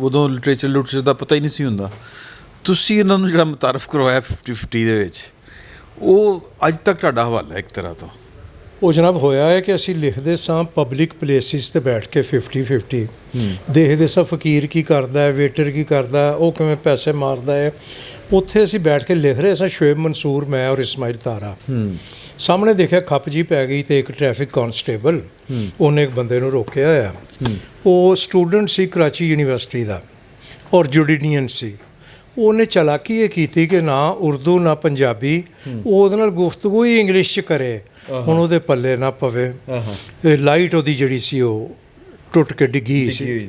ਉਦੋਂ ਲਿਟਰੇਚਰ ਦਾ ਪਤਾ ਹੀ ਨਹੀਂ ਸੀ ਹੁੰਦਾ, ਤੁਸੀਂ ਇਹਨਾਂ ਨੂੰ ਜਿਹੜਾ ਮੁਤਾਰਫ ਕਰਵਾਇਆ 50-50 ਦੇ ਵਿੱਚ, ਉਹ ਅੱਜ ਤੱਕ ਤੁਹਾਡਾ ਹਵਾਲਾ ਇੱਕ ਤਰ੍ਹਾਂ ਤੋਂ। ਉਹ ਜਨਾਬ ਹੋਇਆ ਹੈ ਕਿ ਅਸੀਂ ਲਿਖਦੇ ਸਾਂ ਪਬਲਿਕ ਪਲੇਸਿਸ 'ਤੇ ਬੈਠ ਕੇ 50-50 ਦੇਖਦੇ ਸਾਂ ਫਕੀਰ ਕੀ ਕਰਦਾ ਹੈ, ਵੇਟਰ ਕੀ ਕਰਦਾ ਹੈ, ਉਹ ਕਿਵੇਂ ਪੈਸੇ ਮਾਰਦਾ ਹੈ। ਉੱਥੇ ਅਸੀਂ ਬੈਠ ਕੇ ਲਿਖ ਰਹੇ ਸਾਂ, ਸ਼ੁਏਬ ਮਨਸੂਰ, ਮੈਂ ਔਰ ਇਸਮਾਈਲ ਤਾਰਾ। ਸਾਹਮਣੇ ਦੇਖਿਆ ਖੱਪ ਜੀ ਪੈ ਗਈ ਅਤੇ ਇੱਕ ਟ੍ਰੈਫਿਕ ਕਾਂਸਟੇਬਲ ਉਹਨੇ ਇੱਕ ਬੰਦੇ ਨੂੰ ਰੋਕਿਆ ਹੋਇਆ। ਉਹ ਸਟੂਡੈਂਟ ਸੀ ਕਰਾਚੀ ਯੂਨੀਵਰਸਿਟੀ ਦਾ ਔਰ ਜੁਡੀਨੀਅਨ ਸੀ। ਉਹਨੇ ਚਲਾਕੀ ਇਹ ਕੀਤੀ ਕਿ ਨਾ ਉਰਦੂ ਨਾ ਪੰਜਾਬੀ, ਉਹ ਉਹਦੇ ਨਾਲ ਗੁਫ਼ਤਗੂ ਹੀ ਇੰਗਲਿਸ਼ 'ਚ ਕਰੇ, ਹੁਣ ਉਹਦੇ ਪੱਲੇ ਨਾ ਪਵੇ। ਲਾਈਟ ਉਹਦੀ ਜਿਹੜੀ ਸੀ ਉਹ ਟੁੱਟ ਕੇ ਡਿੱਗੀ ਸੀ,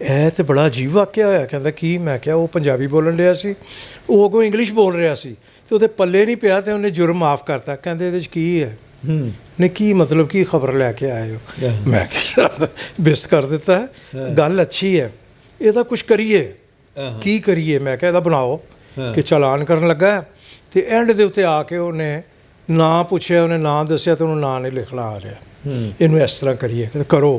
ਇਹ ਤਾਂ ਬੜਾ ਅਜੀਬ ਵਾਕਿਆ ਹੋਇਆ। ਕਹਿੰਦਾ ਕੀ? ਮੈਂ ਕਿਹਾ ਉਹ ਪੰਜਾਬੀ ਬੋਲਣ ਰਿਹਾ ਸੀ, ਉਹ ਅੱਗੋਂ ਇੰਗਲਿਸ਼ ਬੋਲ ਰਿਹਾ ਸੀ, ਅਤੇ ਉਹਦੇ ਪੱਲੇ ਨਹੀਂ ਪਿਆ ਅਤੇ ਉਹਨੇ ਜੁਰਮ ਮਾਫ਼ ਕਰਤਾ। ਕਹਿੰਦੇ ਇਹਦੇ 'ਚ ਕੀ ਹੈ? ਨਹੀਂ ਕੀ ਮਤਲਬ ਕੀ ਖਬਰ ਲੈ ਕੇ ਆਏ ਹੋ? ਮੈਂ ਕਿਹਾ ਬਿਸਤ ਕਰ ਦਿੱਤਾ, ਗੱਲ ਅੱਛੀ ਹੈ, ਇਹਦਾ ਕੁਛ ਕਰੀਏ। ਕੀ ਕਰੀਏ? ਮੈਂ ਕਿਹਾ ਇਹਦਾ ਬਣਾਓ ਕਿ ਚਲਾਨ ਕਰਨ ਲੱਗਾ, ਅਤੇ ਐਂਡ ਦੇ ਉੱਤੇ ਆ ਕੇ ਉਹਨੇ ਨਾਂ ਪੁੱਛਿਆ, ਉਹਨੇ ਨਾਂ ਦੱਸਿਆ ਅਤੇ ਉਹਨੂੰ ਨਾਂ ਨਹੀਂ ਲਿਖਣਾ ਆ ਰਿਹਾ। ਇਹਨੂੰ ਇਸ ਤਰ੍ਹਾਂ ਕਰੀਏ। ਕਹਿੰਦੇ ਕਰੋ।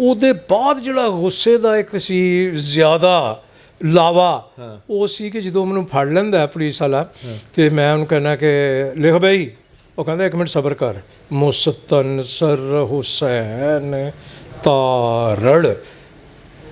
ਉਹਦੇ ਬਾਅਦ ਜਿਹੜਾ ਗੁੱਸੇ ਦਾ ਇੱਕ ਸੀ ਜ਼ਿਆਦਾ ਲਾਵਾ, ਉਹ ਸੀ ਕਿ ਜਦੋਂ ਮੈਨੂੰ ਫੜ ਲੈਂਦਾ ਪੁਲਿਸ ਵਾਲਾ ਅਤੇ ਮੈਂ ਉਹਨੂੰ ਕਹਿਣਾ ਕਿ ਲਿਖ ਬਈ, ਉਹ ਕਹਿੰਦਾ 1 ਮਿੰਟ ਸਬਰ ਕਰ, ਮੁਸਤਨਸਰ ਹੁਸੈਨ ਤਾਰੜ।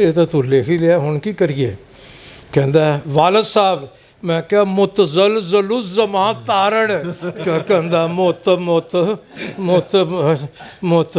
ਇਹ ਤਾਂ ਤੂੰ ਲਿਖ ਹੀ ਲਿਆ, ਹੁਣ ਕੀ ਕਰੀਏ? ਕਹਿੰਦਾ ਵਾਲਦ ਸਾਹਿਬ, ਮੈਂ ਕਿਹਾ ਮੁਤਜ਼ਲਜ਼ਲੁ ਜ਼ਮਾਂ ਤਾਰੜ, ਕਹਿੰਦਾ ਮੁੱਤ ਮੁੱਤ ਮੁੱਤ ਮੁੱਤ,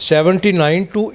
79 to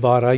12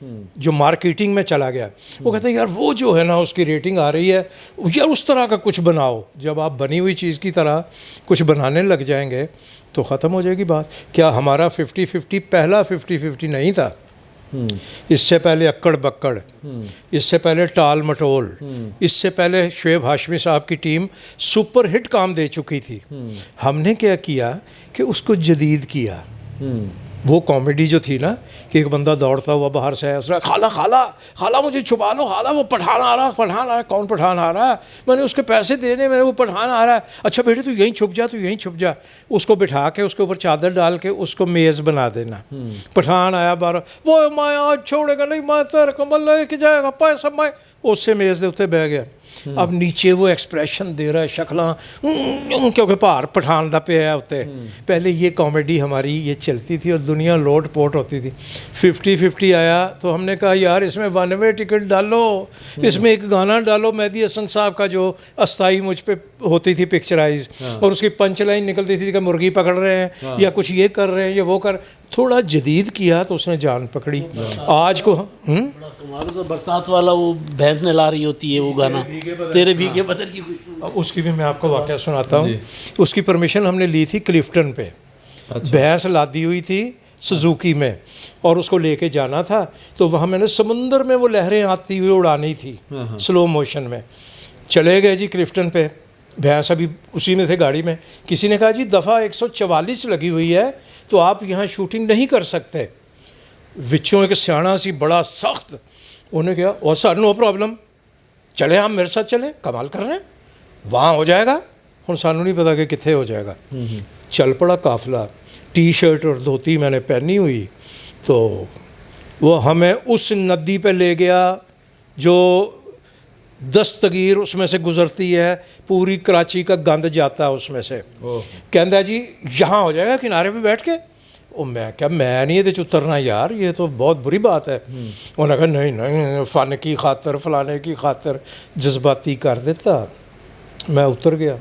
جو مارکیٹنگ میں چلا گیا. وہ کہتے ہیں یار وہ جو ہے نا اس کی ریٹنگ آ رہی ہے یار اس طرح کا کچھ بناؤ. جب آپ بنی ہوئی چیز کی طرح کچھ بنانے لگ جائیں گے تو ختم ہو جائے گی بات. کیا ہمارا 50-50 پہلا 50-50 نہیں تھا؟ اس سے پہلے اکڑ بکڑ، اس سے پہلے ٹال مٹول، اس سے پہلے شعیب ہاشمی صاحب کی ٹیم سپر ہٹ کام دے چکی تھی. ہم نے کیا کیا کہ اس کو جدید کیا. وہ کامیڈی جو تھی نا کہ ایک بندہ دوڑتا ہوا باہر سے اس نے خالہ خالہ خالہ مجھے چھپا لو، خالہ وہ پٹھان آ رہا ہے. کون پٹھان آ رہا ہے؟ میں نے اس کے پیسے دینے میں، وہ پٹھان آ رہا ہے. اچھا بیٹے تو یہیں چھپ جا، تو یہیں چھپ جا. اس کو بٹھا کے اس کے اوپر چادر ڈال کے اس کو میز بنا دینا. پٹھان آیا باہر، وہ میں آج چھوڑے گا نہیں، میں تیرے کو مل لے کے جائے گا پیسہ، میں اس سے میز دے اتنے بہ گیا. اب نیچے وہ ایکسپریشن دے رہا ہے، شکلاں کیونکہ بھار پٹھان دا پہ ہے اتنے. پہلے یہ کامیڈی ہماری یہ چلتی تھی اور دنیا لوٹ پوٹ ہوتی تھی. 50-50 آیا تو ہم نے کہا یار اس میں 1 وے ٹکٹ ڈالو، اس میں ایک گانا ڈالو مہدی حسن صاحب کا جو استائی مجھ پہ ہوتی تھی پکچرائز، اور اس کی پنچ لائن نکلتی تھی کہ مرغی پکڑ رہے ہیں یا کچھ یہ کر رہے ہیں یا وہ کر. تھوڑا جدید کیا تو اس نے جان پکڑی. آج کو برسات والا وہ بھینس نے لا رہی ہوتی ہے وہ گانا تیرے بھیگے بدن کی خوشبو، اس کی بھی میں آپ کو واقعہ سناتا ہوں. اس کی پرمیشن ہم نے لی تھی کلفٹن پہ. بھینس لادی ہوئی تھی سزوکی میں اور اس کو لے کے جانا تھا. تو وہاں میں نے سمندر میں وہ لہریں آتی ہوئی اڑانی تھی سلو موشن میں. چلے گئے جی کلفٹن پہ، بھینس ابھی اسی میں تھے گاڑی میں. کسی نے کہا جی دفعہ 144 لگی ہوئی ہے تو آپ یہاں شوٹنگ نہیں کر سکتے. وچوں ایک سیاڑا سی بڑا سخت، انہوں نے کہا او سر نو پرابلم، چلیں آپ میرے ساتھ چلیں، کمال کر رہے ہیں وہاں ہو جائے گا. ہوں سانوں نہیں پتا کہ کتنے ہو جائے گا. چل پڑا قافلہ، ٹی شرٹ اور دھوتی میں نے پہنی ہوئی. تو وہ ہمیں اس ندی پہ لے گیا جو دستگیر اس میں سے گزرتی ہے، پوری کراچی کا گند جاتا ہے اس میں سے. کہتا ہے جی یہاں ہو جائے گا کنارے پہ بیٹھ کے. میں کیا میں نہیں یہ اترنا یار، یہ تو بہت بری بات ہے. انہوں نے کہا نہیں نہیں فن کی خاطر فلانے کی خاطر جذباتی کر دیتا. میں اتر گیا.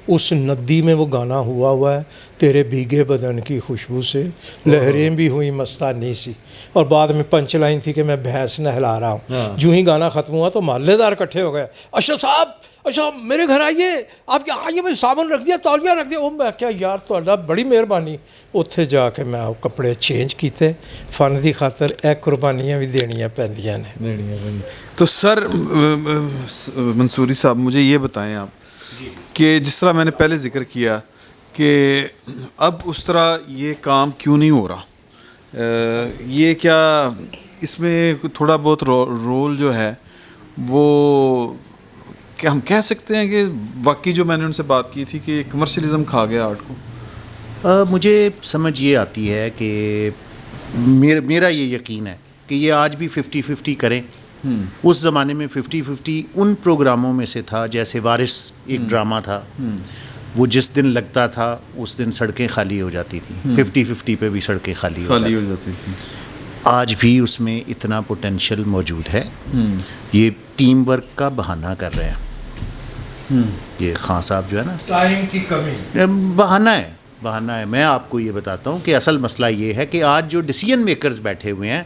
اس ندی میں وہ گانا ہوا ہے تیرے بھیگے بدن کی خوشبو سے لہریں بھی ہوئی مستانی سی، اور بعد میں پنچ لائن تھی کہ میں بھینس نہلا رہا ہوں. جو ہی گانا ختم ہوا تو محلے دار اکٹھے ہو گئے. اشرف صاحب اچھا میرے گھر آئیے، آپ کیا آئیے، میں صابن رکھ دیا، تولیہ رکھ دیا. میں کیا یار تہاڈا بڑی مہربانی. اتنے جا کے میں کپڑے چینج کیتے. فن دی خاطر اے قربانیاں بھی دینیاں پیندیاں نے. تو سر منصوری صاحب مجھے یہ بتائیں آپ کہ جس طرح میں نے پہلے ذکر کیا کہ اب اس طرح یہ کام کیوں نہیں ہو رہا، یہ کیا اس میں تھوڑا بہت رول جو ہے وہ کیا ہم کہہ سکتے ہیں کہ واقعی جو میں نے ان سے بات کی تھی کہ کمرشلزم کھا گیا آرٹ کو؟ مجھے سمجھ یہ آتی ہے کہ میرا یہ یقین ہے کہ یہ آج بھی 50-50 کریں. اس زمانے میں 50-50 ان پروگراموں میں سے تھا جیسے وارث ایک ڈرامہ تھا، وہ جس دن لگتا تھا اس دن سڑکیں خالی ہو جاتی تھیں. 50-50 پہ بھی سڑکیں خالی ہو جاتی تھیں. آج بھی اس میں اتنا پوٹینشیل موجود ہے. یہ ٹیم ورک کا بہانہ کر رہے ہیں یہ خان صاحب جو ہے نا، ٹائم کی کمی بہانہ ہے. میں آپ کو یہ بتاتا ہوں کہ اصل مسئلہ یہ ہے کہ آج جو ڈیسیژن میکرز بیٹھے ہوئے ہیں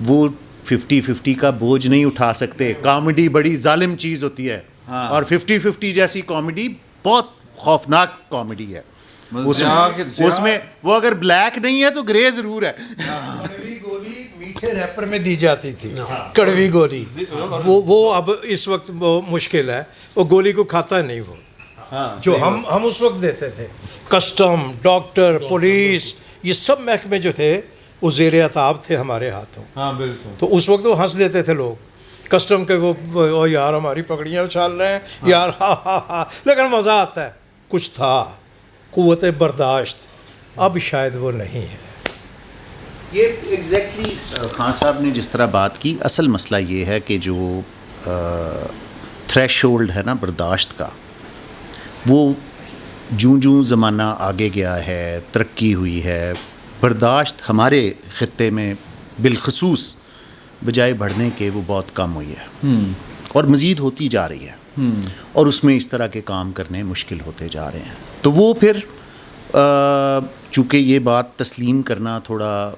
وہ 50-50 کا بوجھ نہیں اٹھا سکتے. کامیڈی بڑی ظالم چیز ہوتی ہے اور 50-50 جیسی کامیڈی بہت خوفناک کامیڈی ہے. اس میں وہ اگر بلیک نہیں ہے تو گرے ضرور ہے. کڑوی گولی میٹھے ریپر میں دی جاتی تھی، کڑوی گولی وہ اب اس وقت مشکل ہے، وہ گولی کو کھاتا نہیں وہ جو ہم اس وقت دیتے تھے. کسٹم، ڈاکٹر، پولیس، یہ سب محکمے جو تھے وہ زیر عطاب تھے ہمارے ہاتھوں. بالکل. تو اس وقت وہ ہنس دیتے تھے لوگ کسٹم کے، وہ یار ہماری پگڑیاں اچھال رہے ہیں یار ہاں لیکن مزہ آتا ہے. کچھ تھا قوت برداشت، اب شاید وہ نہیں ہے. یہ ایگزیکٹلی خان صاحب نے جس طرح بات کی، اصل مسئلہ یہ ہے کہ جو تھریش ہولڈ ہے نا برداشت کا، وہ جوں زمانہ آگے گیا ہے، ترقی ہوئی ہے، برداشت ہمارے خطے میں بالخصوص بجائے بڑھنے کے وہ بہت کم ہوئی ہے اور مزید ہوتی جا رہی ہے. اور اس میں اس طرح کے کام کرنے مشکل ہوتے جا رہے ہیں. تو وہ پھر چونکہ یہ بات تسلیم کرنا تھوڑا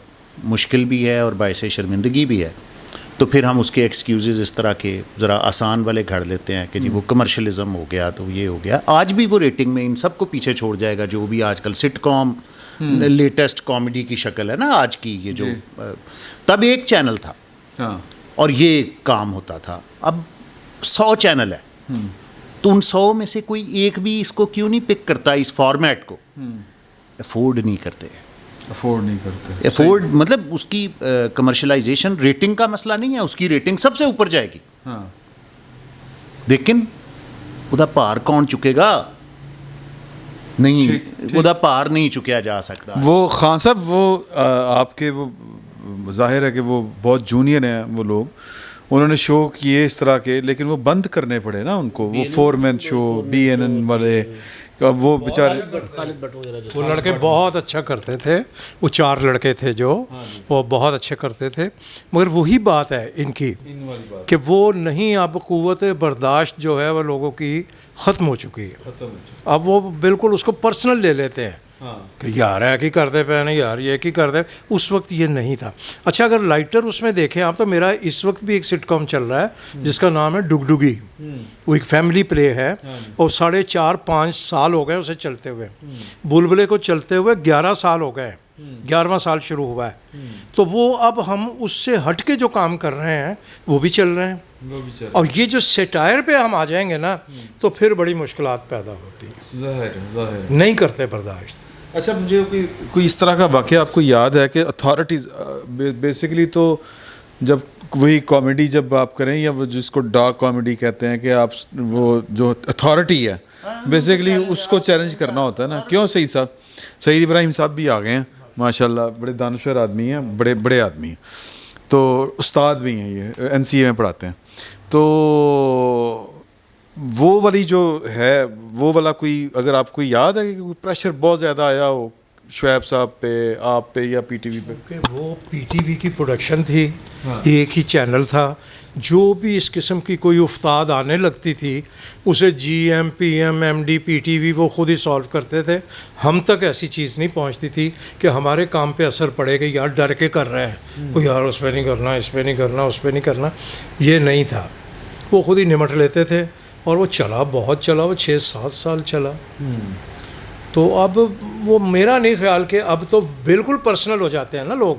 مشکل بھی ہے اور باعث شرمندگی بھی ہے تو پھر ہم اس کے ایکسکیوزز اس طرح کے ذرا آسان والے گھڑ لیتے ہیں کہ جی وہ کمرشلزم ہو گیا تو یہ ہو گیا. آج بھی وہ ریٹنگ میں ان سب کو پیچھے چھوڑ جائے گا جو بھی آج کل سٹ کام لیٹسٹ کامیڈی کی شکل ہے نا آج کی. یہ جو تب ایک چینل تھا اور یہ کام ہوتا تھا, اب 100 چینل ہے, تو ان 100 میں سے کوئی ایک بھی اس کو کیوں نہیں پک کرتا, اس فارمیٹ کو افورڈ نہیں کرتے. افورڈ مطلب اس کی کمرشلائزیشن ریٹنگ کا مسئلہ نہیں ہے, اس کی ریٹنگ سب سے اوپر جائے گی, لیکن ادا پار کون چکے گا؟ نہیں, ادا پار نہیں چکیا جا سکتا. وہ خان صاحب وہ آپ کے وہ ظاہر ہے کہ وہ بہت جونیئر ہیں وہ لوگ, انہوں نے شو کیے اس طرح کے, لیکن وہ بند کرنے پڑے نا ان کو, وہ 4 مین شو BNN والے, وہ بیچارے وہ لڑکے بہت اچھا کرتے تھے, وہ 4 لڑکے تھے جو وہ بہت اچھے کرتے تھے, مگر وہی بات ہے ان کی کہ وہ نہیں, اب قوت برداشت جو ہے وہ لوگوں کی ختم ہو چکی ہے. اب وہ بالکل اس کو پرسنل لے لیتے ہیں کہ یار ایک ہی کرتے پہ نا, یار یہ ہی کرتے. اس وقت یہ نہیں تھا. اچھا اگر لائٹر اس میں دیکھیں آپ, تو میرا اس وقت بھی ایک سٹ کام چل رہا ہے جس کا نام ہے ڈگڈگی. وہ ایک فیملی پلے ہے اور 4.5-5 سال ہو گئے اسے چلتے ہوئے. بلبلے کو چلتے ہوئے 11 سال ہو گئے, 11واں سال شروع ہوا ہے. تو وہ اب ہم اس سے ہٹ کے جو کام کر رہے ہیں وہ بھی چل رہے ہیں. اور یہ جو سیٹائر پہ ہم آ جائیں گے نا تو پھر بڑی مشکلات پیدا ہوتی ہیں, ظاہر نہیں کرتے برداشت. اچھا مجھے کوئی اس طرح کا واقعہ آپ کو یاد ہے کہ اتھارٹیز بیسیکلی تو جب وہی کامیڈی جب آپ کریں, یا وہ جس کو ڈارک کامیڈی کہتے ہیں, کہ آپ وہ جو اتھارٹی ہے بیسیکلی اس کو چیلنج کرنا ہوتا ہے نا. کیوں سعید صاحب, سعید ابراہیم صاحب بھی آ گئے ہیں ماشاء اللہ, بڑے دانشور آدمی ہیں, بڑے آدمی ہیں, تو استاد بھی ہیں, یہ NCA میں پڑھاتے ہیں. تو وہ والی جو ہے وہ والا کوئی اگر آپ کو یاد ہے کہ پریشر بہت زیادہ آیا ہو شعیب صاحب پہ, آپ پہ, یا PTV پہ؟ کہ وہ PTV کی پروڈکشن تھی, ایک ہی چینل تھا, جو بھی اس قسم کی کوئی افتاد آنے لگتی تھی اسے GM PM MD PTV وہ خود ہی سالو کرتے تھے. ہم تک ایسی چیز نہیں پہنچتی تھی کہ ہمارے کام پہ اثر پڑے گا, یار ڈر کے کر رہے ہیں, وہ یار اس پہ نہیں کرنا, اس پہ نہیں کرنا, اس پہ نہیں کرنا, یہ نہیں تھا. وہ خود ہی نمٹ لیتے تھے اور وہ چلا, بہت چلا, وہ 6-7 سال چلا. تو اب وہ میرا نہیں خیال کہ اب تو بالکل پرسنل ہو جاتے ہیں نا لوگ,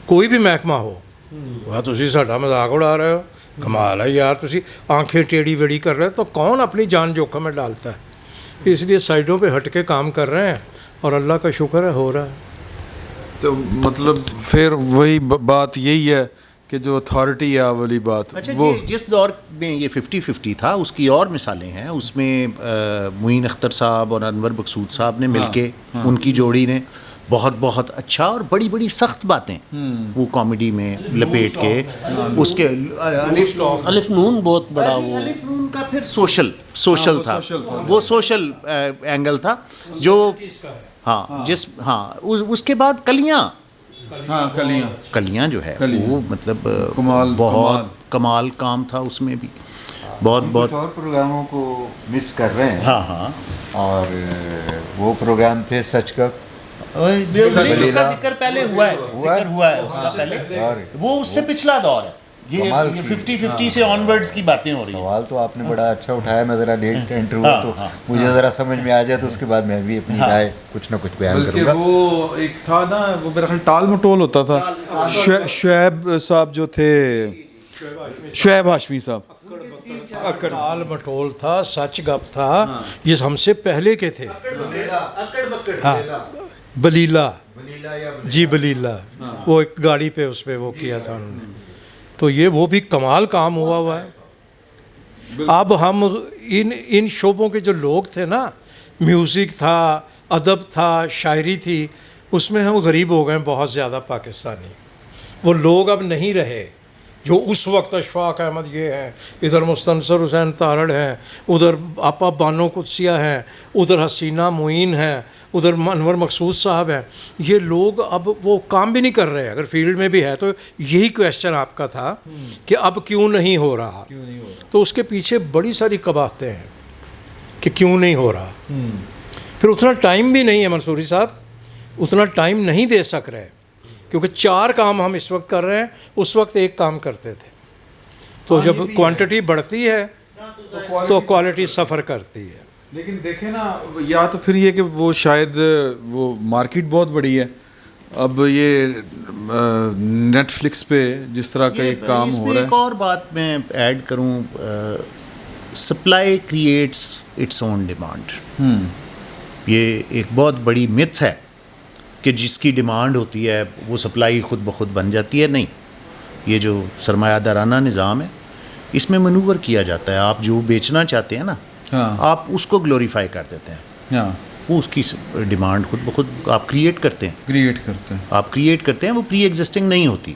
کوئی بھی محکمہ ہو, وہ تسی ساڈا مذاق اڑا رہے ہو, کمال ہے یار, تسی آنکھیں ٹیڑھی ویڑھی کر رہے ہو, تو کون اپنی جان جوکھم میں ڈالتا ہے. اس لیے سائڈوں پہ ہٹ کے کام کر رہے ہیں اور اللہ کا شکر ہے ہو رہا ہے. تو مطلب پھر وہی بات یہی ہے کہ جو اتھارٹی ہے والی بات. اچھا وہ جس دور میں یہ 50-50 تھا اس کی اور مثالیں ہیں. اس میں معین اختر صاحب اور انور مقصود صاحب نے مل کے, ان کی جوڑی نے بہت اچھا اور بڑی سخت باتیں وہ کامیڈی میں لپیٹ کے, اس کے الف نون بہت بڑا, وہ الف نون کا پھر سوشل تھا, وہ سوشل اینگل تھا جو اس کے بعد کلیاں جو ہے وہ مطلب بہت کمال کام تھا. اس میں بھی بہت اور پروگراموں کو مس کر رہے ہیں. اور وہ پروگرام تھے سچ کا, اس کا ذکر پہلے ہوا ہے اس کا پہلے, وہ اس سے پچھلا دور ہے. یہ 50-50 سے آنورڈز کی باتیں ہو رہی ہیں. سوال تو آپ نے بڑا اچھا اٹھایا, میں ذرا لیٹ انٹر ہوا تو مجھے ذرا سمجھ میں آ جائے تو اس کے بعد میں بھی اپنی رائے کچھ نہ کچھ بیان کروں گا. وہ ایک تھا نا, وہ میرا خیال ٹال مٹول ہوتا تھا. شعیب صاحب جو تھے, شعیب ہاشمی صاحب, ٹال مٹول تھا, سچ گپ تھا, یہ ہم سے پہلے کے تھے. بلیلا, جی بلیلا, وہ ایک گاڑی پہ اس پہ وہ کیا تھا انہوں نے. تو یہ وہ بھی کمال کام ہوا ہے. اب ہم ان شعبوں کے جو لوگ تھے نا, میوزک تھا, ادب تھا, شاعری تھی, اس میں ہم غریب ہو گئے بہت زیادہ پاکستانی. وہ لوگ اب نہیں رہے جو اس وقت. اشفاق احمد یہ ہیں, ادھر مستنصر حسین تارڑ ہیں, ادھر آپا بانو قدسیہ ہیں, ادھر حسینہ معین ہیں, ادھر انور مقصود صاحب ہیں. یہ لوگ اب وہ کام بھی نہیں کر رہے. اگر فیلڈ میں بھی ہے تو یہی کویشچن آپ کا تھا کہ اب کیوں نہیں ہو رہا, تو اس کے پیچھے بڑی ساری قباحتیں ہیں کہ کیوں نہیں ہو رہا. پھر اتنا ٹائم بھی نہیں ہے منصوری صاحب, اتنا ٹائم نہیں دے سک رہے. کیونکہ 4 کام ہم اس وقت کر رہے ہیں, اس وقت 1 کام کرتے تھے. تو جب کوانٹٹی بڑھتی ہے تو کوالٹی سفر کرتی ہے. لیکن دیکھیں نا, یا تو پھر یہ کہ وہ شاید وہ مارکیٹ بہت بڑی ہے. اب یہ نیٹ فلکس پہ جس طرح کا ایک کام ہو رہا ہے. ایک اور بات میں ایڈ کروں, supply creates its own demand. یہ ایک بہت بڑی متھ ہے کہ جس کی ڈیمانڈ ہوتی ہے وہ سپلائی خود بخود بن جاتی ہے. نہیں, یہ جو سرمایہ دارانہ نظام ہے اس میں منور کیا جاتا ہے. آپ جو بیچنا چاہتے ہیں نا, آپ اس کو گلوریفائی کر دیتے ہیں, وہ اس کی ڈیمانڈ خود بخود آپ کریٹ کرتے ہیں. آپ کریٹ کرتے ہیں, وہ پری ایگزسٹنگ نہیں ہوتی.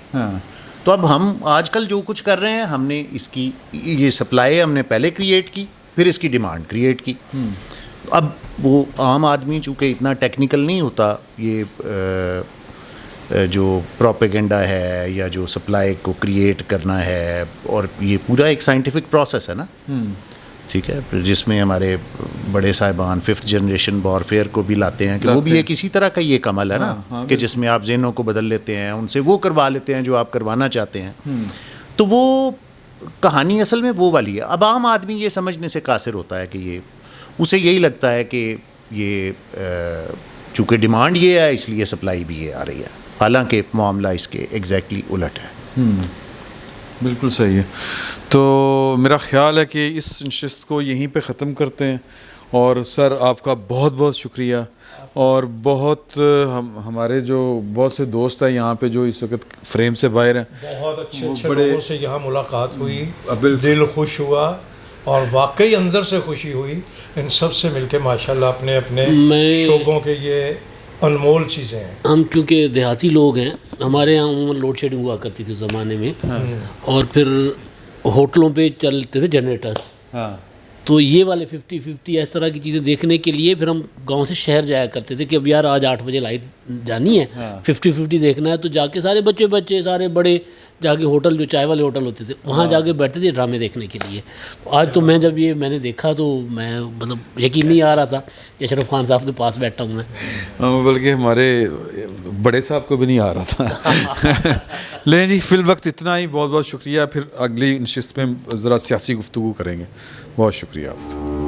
تو اب ہم آج کل جو کچھ کر رہے ہیں, ہم نے اس کی یہ سپلائی ہم نے پہلے کریٹ کی, پھر اس کی ڈیمانڈ کریٹ کی. اب وہ عام آدمی چونکہ اتنا ٹیکنیکل نہیں ہوتا, یہ جو پروپیگنڈا ہے یا جو سپلائی کو کریٹ کرنا ہے, اور یہ پورا ایک سائنٹیفک پروسیس ہے نا, ٹھیک ہے, جس میں ہمارے بڑے صاحبان 5th جنریشن وارفیئر کو بھی لاتے ہیں کہ وہ بھی ایک اسی طرح کا یہ ایک عمل ہے نا, کہ جس میں آپ ذہنوں کو بدل لیتے ہیں, ان سے وہ کروا لیتے ہیں جو آپ کروانا چاہتے ہیں. تو وہ کہانی اصل میں وہ والی ہے. اب عام آدمی یہ سمجھنے سے قاصر ہوتا ہے کہ یہ, اسے یہی لگتا ہے کہ یہ چونکہ ڈیمانڈ یہ ہے اس لیے سپلائی بھی یہ آ رہی ہے, حالانکہ معاملہ اس کے ایگزیکٹلی الٹ ہے. بالکل صحیح ہے. تو میرا خیال ہے کہ اس نشست کو یہیں پہ ختم کرتے ہیں. اور سر آپ کا بہت بہت شکریہ, اور بہت ہمارے جو بہت سے دوست ہیں یہاں پہ جو اس وقت فریم سے باہر ہیں, بہت اچھے لوگوں سے یہاں ملاقات ہوئی, دل خوش ہوا, اور واقعی اندر سے خوشی ہوئی ان سب سے مل کے. ماشاءاللہ اپنے اپنے شعبوں کے یہ انمول چیزیں ہیں. ہم کیونکہ دیہاتی لوگ ہیں, ہمارے یہاں عموماً لوڈ شیڈنگ ہوا کرتی تھی زمانے میں, اور پھر ہوٹلوں پہ چلتے تھے جنریٹرز. تو یہ والے 50-50 اس طرح کی چیزیں دیکھنے کے لیے پھر ہم گاؤں سے شہر جایا کرتے تھے کہ اب یار آج 8 بجے لائٹ جانی ہے, 50-50 دیکھنا ہے. تو جا کے سارے بچے سارے بڑے جا کے ہوٹل, جو چائے والے ہوٹل ہوتے تھے, وہاں جا کے بیٹھتے تھے ڈرامے دیکھنے کے لیے. آج تو میں جب یہ میں نے دیکھا تو میں مطلب یقین نہیں آ رہا تھا کہ اشرف خان صاحب کے پاس بیٹھا ہوں میں, بلکہ ہمارے بڑے صاحب کو بھی نہیں آ رہا تھا. لیں جی, فی الوقت اتنا ہی. بہت بہت شکریہ. پھر اگلی نشست میں ذرا سیاسی گفتگو کریں گے. بہت شکریہ آپ کا.